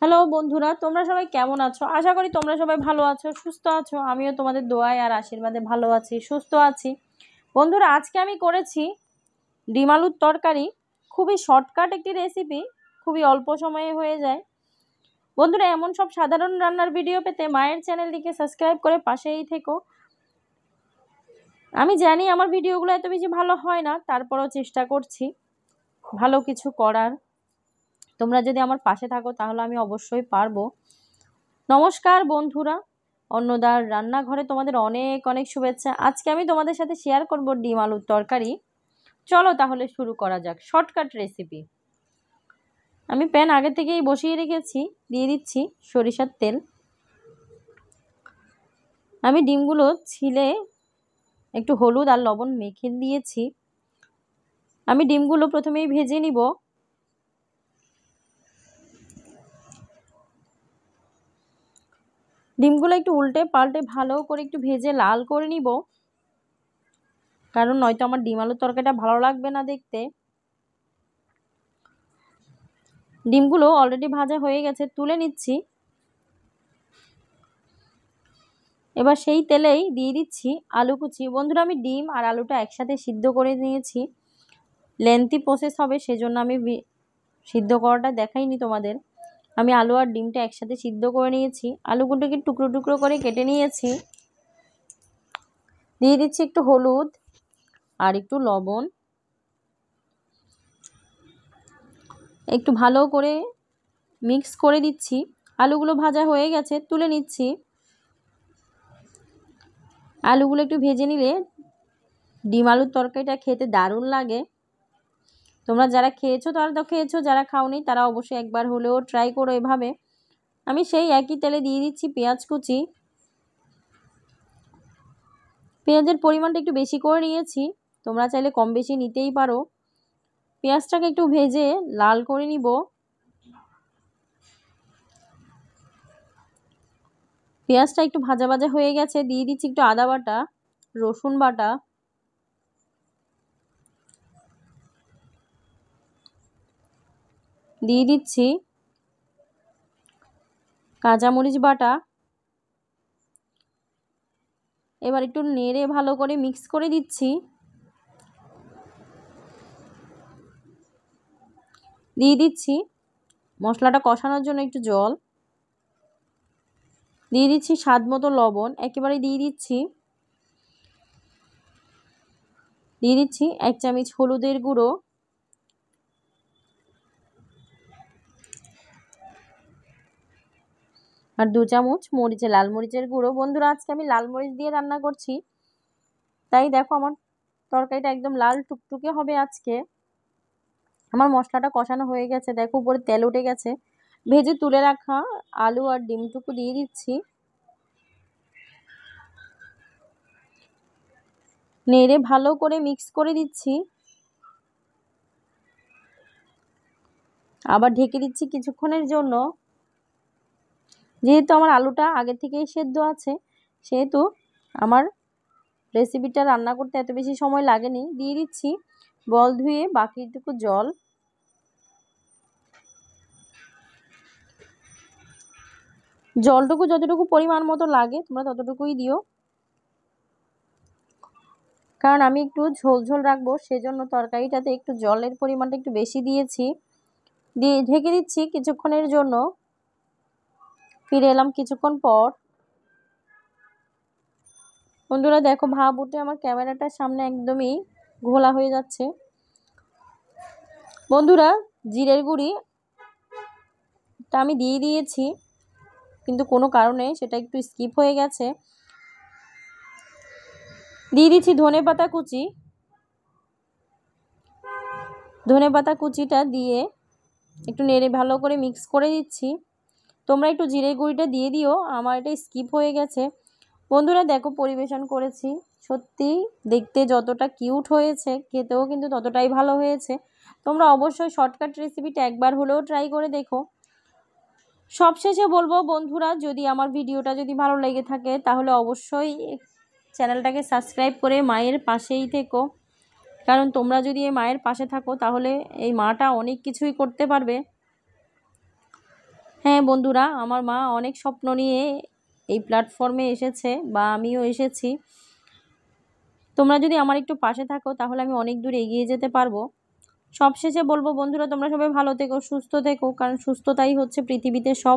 Hello বন্ধুরা, তোমরা সবাই কেমন আছো? আশা করি তোমরা সবাই ভালো আছো, সুস্থ আছো। আমিও তোমাদের দোয়ায় আর আশীর্বাদে ভালো আছি, সুস্থ আছি। বন্ধুরা, আজকে আমি করেছি ডিম আলুর তরকারি। খুবই শর্টকাট একটি রেসিপি, খুবই অল্প সময়ে হয়ে যায়। বন্ধুরা, এমন সব সাধারণ রান্নার ভিডিও পেতে মায়ের চ্যানেলটিকে সাবস্ক্রাইব করে পাশেই থেকো। আমি জানি আমার ভিডিওগুলো এত বেশি ভালো হয় না, তারপরেও চেষ্টা করছি ভালো কিছু করার। তোমরা যদি আমার পাশে থাকো তাহলে আমি অবশ্যই পারবো। নমস্কার বন্ধুরা, অন্নদার রান্নাঘরে তোমাদের অনেক অনেক শুভেচ্ছা। আজকে আমি তোমাদের সাথে শেয়ার করব ডিম আলুর তরকারি। চলো তাহলে শুরু করা যাক। Shortcut recipe. আমি প্যান আগে থেকেই বসিয়ে রেখেছি, দিয়ে দিচ্ছি সরিষার তেল। আমি ডিমগুলো ছিলে একটু হলুদ আর লবণ মেখে দিয়েছি। আমি ডিমগুলো প্রথমেই ভেজে নিব। ডিমগুলো একটু উল্টে পাল্টে ভালো করে একটু ভেজে লাল করে নিব, কারণ নয়তো আমার ডিম আলুর তরকারিটা ভালো লাগবে না দেখতে। ডিমগুলো অলরেডি ভাজা হয়ে গেছে, তুলে নিচ্ছি। এবার সেই তেলেই দিয়ে দিচ্ছি আলু কুচি। বন্ধুরা, আমি ডিম আর আলুটা একসাথে সিদ্ধ করে নিয়েছি। লেন্থি প্রসেস হবে, সেজন্য আমি সিদ্ধ করাটা দেখাইনি তোমাদের। আমি আলু আর ডিমটা একসাথে সিদ্ধ করে নিয়েছি। আলুগুলোকে টুকরো টুকরো করে কেটে নিয়েছি। দিয়ে দিচ্ছি একটু হলুদ আর একটু লবণ। একটু ভালো করে মিক্স করে দিচ্ছি। আলুগুলো ভাজা হয়ে গেছে, তুলে নিচ্ছি। আলুগুলো একটু ভেজে নিলে ডিম আলুর তরকারিটা খেতে দারুণ লাগে। তোমরা যারা খেয়েছো তারা তো খেয়েছো, যারা খাওনি তারা অবশ্যই একবার হলেও ট্রাই করো এভাবে। আমি সেই একই তেলে দিয়ে দিচ্ছি পেঁয়াজ কুচি। পেঁয়াজের পরিমাণটা একটু বেশি করে নিয়েছি, তোমরা চাইলে কম বেশি নিতেই পারো। পেঁয়াজটাকে একটু ভেজে লাল করে নিব। পেঁয়াজটা একটু ভাজা ভাজা হয়ে গেছে, দিয়ে দিচ্ছি একটু আদা বাটা, রসুন বাটা, দিয়ে দিচ্ছি কাঁচামরিচ বাটা। এবার একটু নেড়ে ভালো করে মিক্স করে দিচ্ছি। দিয়ে দিচ্ছি মশলাটা কষানোর জন্য একটু জল। দিয়ে দিচ্ছি স্বাদ মতো লবণ, একেবারে দিয়ে দিচ্ছি। দিয়ে দিচ্ছি 1 চামচ হলুদের গুঁড়ো, আর 2 চামচ লাল মরিচের গুঁড়ো। বন্ধুরা, আজকে আমি লাল মরিচ দিয়ে রান্না করছি, তাই দেখো আমার তরকারিটা একদম লাল টুকটুকে হবে আজকে। আমার মশলাটা কষানো হয়ে গেছে, দেখো উপরে তেল উঠে গেছে। ভেজে তুলে রাখা আলু আর ডিমটুকু দিয়ে দিচ্ছি। নেড়ে ভালো করে মিক্স করে দিচ্ছি। আবার ঢেকে দিচ্ছি কিছুক্ষণের জন্য। যেহেতু আমার আলুটা আগে থেকেই সেদ্ধ আছে, সেহেতু আমার রেসিপিটা রান্না করতে এত বেশি সময় লাগেনি। দিয়ে দিচ্ছি বল ধুয়ে বাকিটুকু জল। জলটুকু যতটুকু পরিমাণ মতো লাগে তোমরা ততটুকুই দিও, কারণ আমি একটু ঝোল ঝোল রাখবো, সেজন্য তরকারিটাতে একটু জলের পরিমাণটা একটু বেশি দিয়েছি। দিয়ে ঢেকে দিচ্ছি কিছুক্ষণের জন্য। ফিরে এলাম কিছুক্ষণ পর। বন্ধুরা দেখো, ভাব উঠে আমার ক্যামেরাটার সামনে একদমই ঘোলা হয়ে যাচ্ছে। বন্ধুরা, জিরের গুঁড়িটা আমি দিয়ে দিয়েছি, কিন্তু কোনো কারণে সেটা একটু স্কিপ হয়ে গেছে। দিয়ে দিচ্ছি ধনেপাতা কুচি। ধনেপাতা কুচিটা দিয়ে একটু নেড়ে ভালো করে মিক্স করে দিচ্ছি। তোমরা একটু জিরের গুঁড়িটা দিয়ে দিও, আমার এটা স্কিপ হয়ে গেছে। বন্ধুরা দেখো, পরিবেশন করেছি, সত্যি দেখতে যতটা কিউট হয়েছে খেতেও কিন্তু ততটাই ভালো হয়েছে। তোমরা অবশ্যই শর্টকাট রেসিপিটা একবার হলেও ট্রাই করে দেখো। সবশেষে বলবো বন্ধুরা, যদি আমার ভিডিওটা যদি ভালো লেগে থাকে তাহলে অবশ্যই চ্যানেলটাকে সাবস্ক্রাইব করে মায়ের পাশেই থেকো, কারণ তোমরা যদি এই মায়ের পাশে থাকো তাহলে এই মাটা অনেক কিছুই করতে পারবে। হ্যাঁ বন্ধুরা, আমার মা অনেক স্বপ্ন নিয়ে এই প্ল্যাটফর্মে এসেছে বা আমিও এসেছি। তোমরা যদি আমার একটু পাশে থাকো তাহলে আমি অনেক দূর এগিয়ে যেতে পারবো। সবশেষে বলবো বন্ধুরা, তোমরা সবাই ভালো থেকো, সুস্থ থেকো, কারণ সুস্থতাই হচ্ছে পৃথিবীতে সব